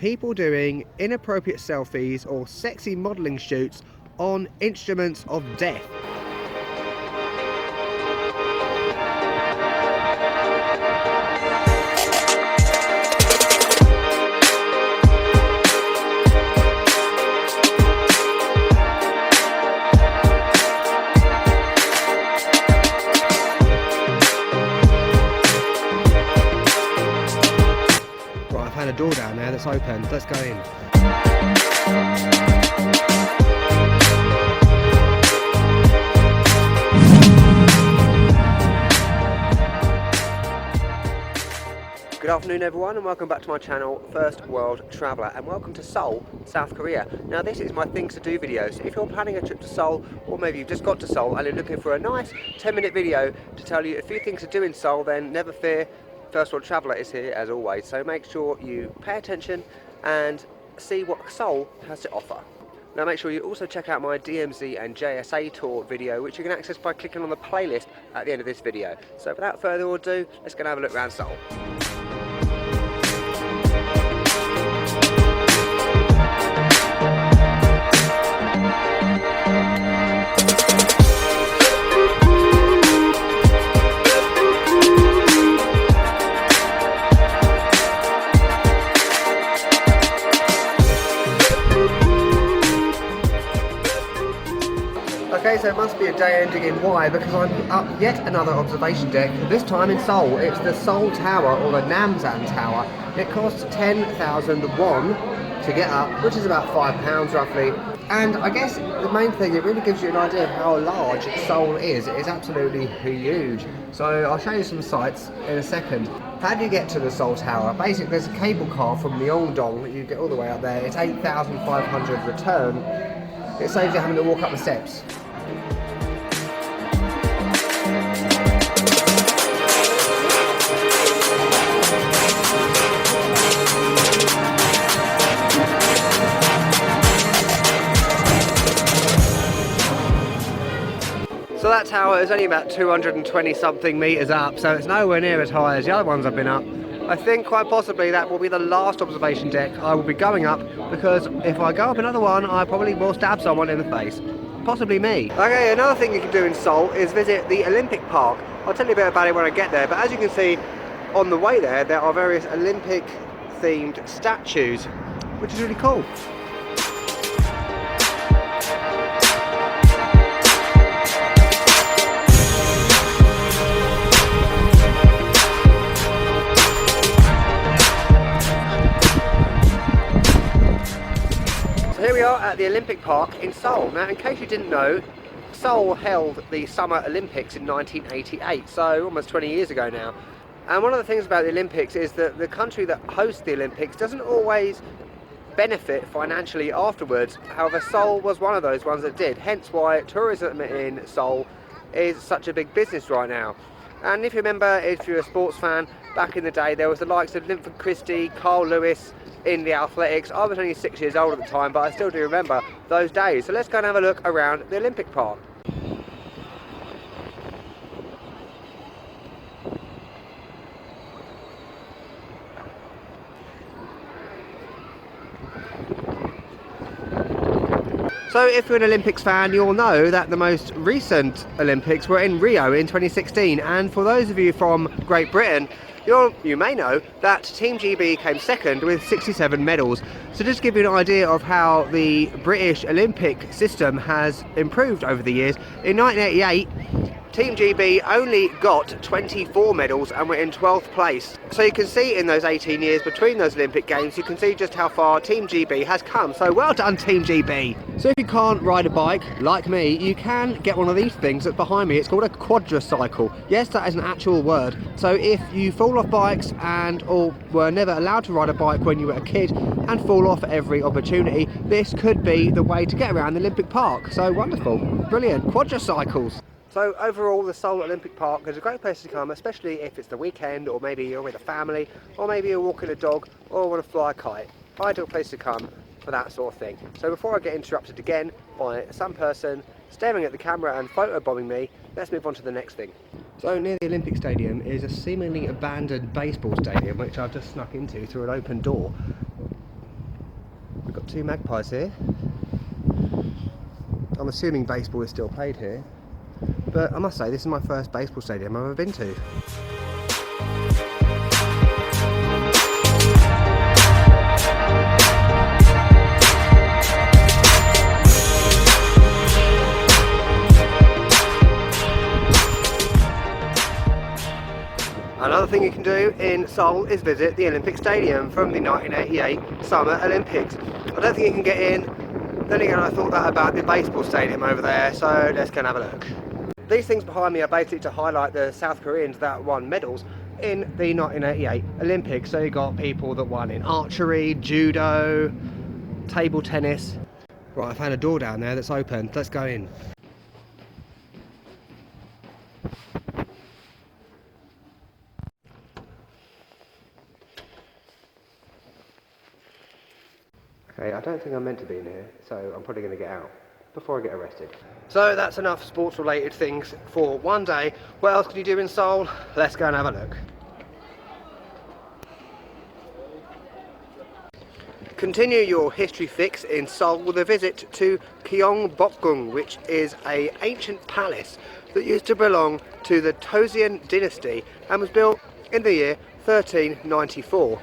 people doing inappropriate selfies or sexy modelling shoots on instruments of death. A door down there that's open. Let's go in. Good afternoon everyone, and welcome back to my channel, First World Traveller, and welcome to Seoul, South Korea. Now this is my things to do video, so if you're planning a trip to Seoul, or maybe you've just got to Seoul and you're looking for a nice 10-minute video to tell you a few things to do in Seoul, then never fear, First World Traveller is here as always. So make sure you pay attention and see what Seoul has to offer. Now make sure you also check out my DMZ and JSA tour video, which you can access by clicking on the playlist at the end of this video. So without further ado, let's go and have a look around Seoul. Okay, so it must be a day ending in Y because I'm up yet another observation deck, this time in Seoul. It's the Seoul Tower, or the Namsan Tower. It costs 10,000 won to get up, which is about £5 roughly. And I guess the main thing, it really gives you an idea of how large Seoul is. It is absolutely huge. So I'll show you some sights in a second. How do you get to the Seoul Tower? Basically, there's a cable car from Myeongdong that you get all the way up there. It's 8,500 return. It saves you having to walk up the steps. So that tower is only about 220 something metres up, so it's nowhere near as high as the other ones I've been up. I think quite possibly that will be the last observation deck I will be going up, because if I go up another one, I probably will stab someone in the face. Possibly me. Okay, another thing you can do in Seoul is visit the Olympic Park. I'll tell you a bit about it when I get there, but as you can see on the way there are various Olympic themed statues, which is really cool. Here we are at the Olympic Park in Seoul. Now, in case you didn't know, Seoul held the Summer Olympics in 1988, so almost 20 years ago now. And one of the things about the Olympics is that the country that hosts the Olympics doesn't always benefit financially afterwards. However, Seoul was one of those ones that did, hence why tourism in Seoul is such a big business right now. And if you remember, if you're a sports fan, back in the day there was the likes of Linford Christie, Carl Lewis in the athletics. I was only 6 years old at the time, but I still do remember those days. So let's go and have a look around the Olympic Park. So if you're an Olympics fan, you'll know that the most recent Olympics were in Rio in 2016, and for those of you from Great Britain, you may know that Team GB came second with 67 medals. So just to give you an idea of how the British Olympic system has improved over the years, in 1988 Team GB only got 24 medals and were in 12th place. So you can see in those 18 years between those Olympic Games, you can see just how far Team GB has come. So well done, Team GB. So if you can't ride a bike, like me, you can get one of these things that's behind me. It's called a quadricycle. Yes, that is an actual word. So if you fall off bikes or were never allowed to ride a bike when you were a kid and fall off at every opportunity, this could be the way to get around the Olympic Park. So wonderful, brilliant, quadricycles. So overall, the Seoul Olympic Park is a great place to come, especially if it's the weekend, or maybe you're with a family, or maybe you're walking a dog, or want to fly a kite. Ideal place to come for that sort of thing. So before I get interrupted again by some person staring at the camera and photobombing me, let's move on to the next thing. So near the Olympic Stadium is a seemingly abandoned baseball stadium, which I've just snuck into through an open door. two magpies here. I'm assuming baseball is still played here, but I must say this is my first baseball stadium I've ever been to. Another thing you can do in Seoul is visit the Olympic Stadium from the 1988 Summer Olympics. I don't think you can get in. Then again, I thought that about the baseball stadium over there, so let's go and have a look. These things behind me are basically to highlight the South Koreans that won medals in the 1988 Olympics. So you got people that won in archery, judo, table tennis. Right, I found a door down there that's open. Let's go in. Okay, I don't think I'm meant to be in here, so I'm probably going to get out before I get arrested. So that's enough sports related things for one day. What else can you do in Seoul? Let's go and have a look. Continue your history fix in Seoul with a visit to Gyeongbokgung, which is an ancient palace that used to belong to the Joseon dynasty and was built in the year 1394.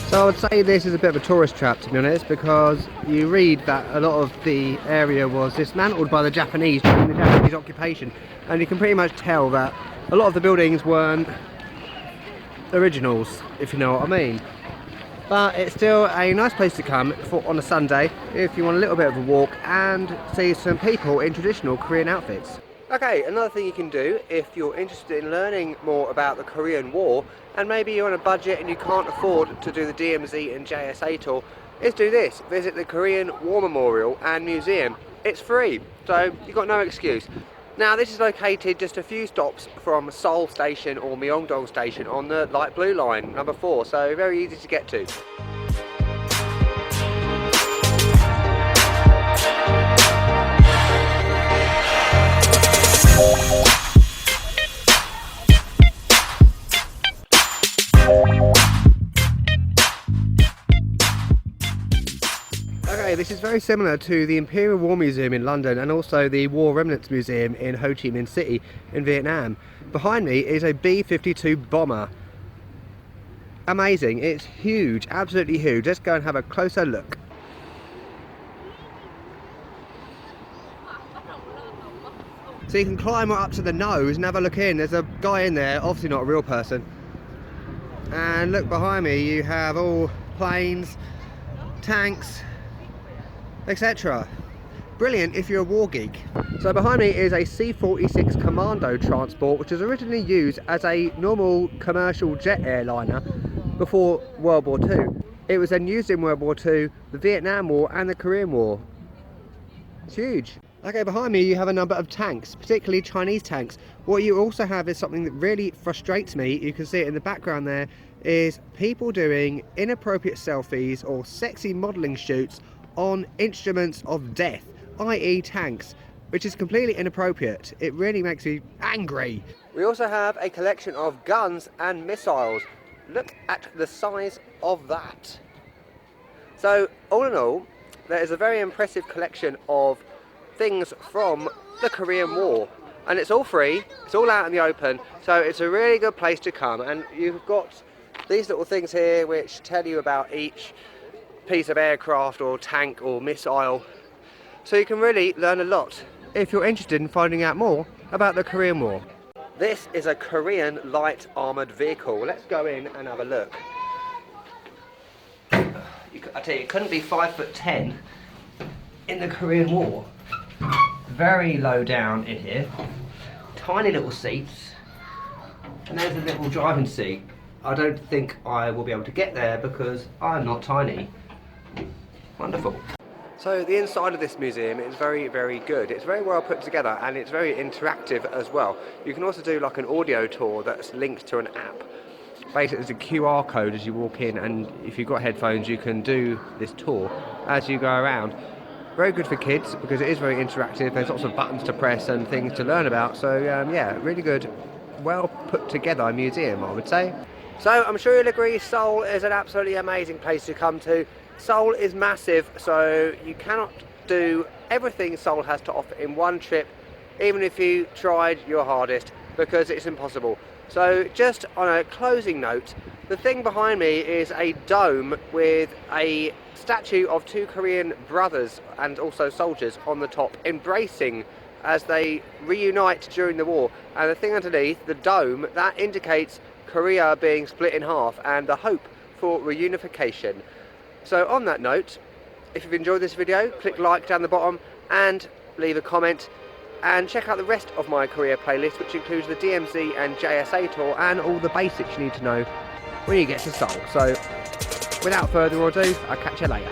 So I would say this is a bit of a tourist trap, to be honest, because you read that a lot of the area was dismantled by the Japanese during the Japanese occupation, and you can pretty much tell that a lot of the buildings weren't originals, if you know what I mean. But it's still a nice place to come for on a Sunday if you want a little bit of a walk and see some people in traditional Korean outfits. Okay, another thing you can do if you're interested in learning more about the Korean War and maybe you're on a budget and you can't afford to do the DMZ and JSA tour, is do this. Visit the Korean War Memorial and Museum. It's free, so you've got no excuse. Now this is located just a few stops from Seoul Station or Myeongdong Station on the light blue line, number 4, so very easy to get to. Okay, this is very similar to the Imperial War Museum in London and also the War Remnants Museum in Ho Chi Minh City in Vietnam. Behind me is a B-52 bomber. Amazing, it's huge, absolutely huge. Let's go and have a closer look. So you can climb up to the nose and have a look in. There's a guy in there, obviously not a real person. And look behind me, you have all planes, tanks, etc. Brilliant if you're a war geek. So behind me is a C-46 Commando transport, which was originally used as a normal commercial jet airliner before World War II. It was then used in World War II, the Vietnam War and the Korean War. It's huge. Okay, behind me you have a number of tanks, particularly Chinese tanks. What you also have is something that really frustrates me, you can see it in the background there, is people doing inappropriate selfies or sexy modelling shoots on instruments of death, i.e. tanks, which is completely inappropriate. It really makes me angry. We also have a collection of guns and missiles. Look at the size of that. So all in all, there is a very impressive collection of things from the Korean War, and it's all free, it's all out in the open, so it's a really good place to come. And you've got these little things here which tell you about each piece of aircraft or tank or missile, so you can really learn a lot if you're interested in finding out more about the Korean War. This is a Korean light armoured vehicle. Let's go in and have a look. I tell you, it couldn't be 5'10" in the Korean War. very low down in here. Tiny little seats. And there's a little driving seat. I don't think I will be able to get there because I'm not tiny. Wonderful. So the inside of this museum is very, very good. It's very well put together and it's very interactive as well. You can also do like an audio tour that's linked to an app. Basically, there's a QR code as you walk in, and if you've got headphones, you can do this tour as you go around. Very good for kids because it is very interactive. There's lots of buttons to press and things to learn about. So yeah, really good, well put together museum, I would say. So I'm sure you'll agree, Seoul is an absolutely amazing place to come to. Seoul is massive, so you cannot do everything Seoul has to offer in one trip, even if you tried your hardest, because it's impossible. So just on a closing note, the thing behind me is a dome with a statue of two Korean brothers and also soldiers on the top, embracing as they reunite during the war. And the thing underneath, the dome, that indicates Korea being split in half and the hope for reunification. So on that note, if you've enjoyed this video, click like down the bottom and leave a comment. And check out the rest of my Korea playlist, which includes the DMZ and JSA tour and all the basics you need to know when you get to Seoul. So without further ado, I'll catch you later.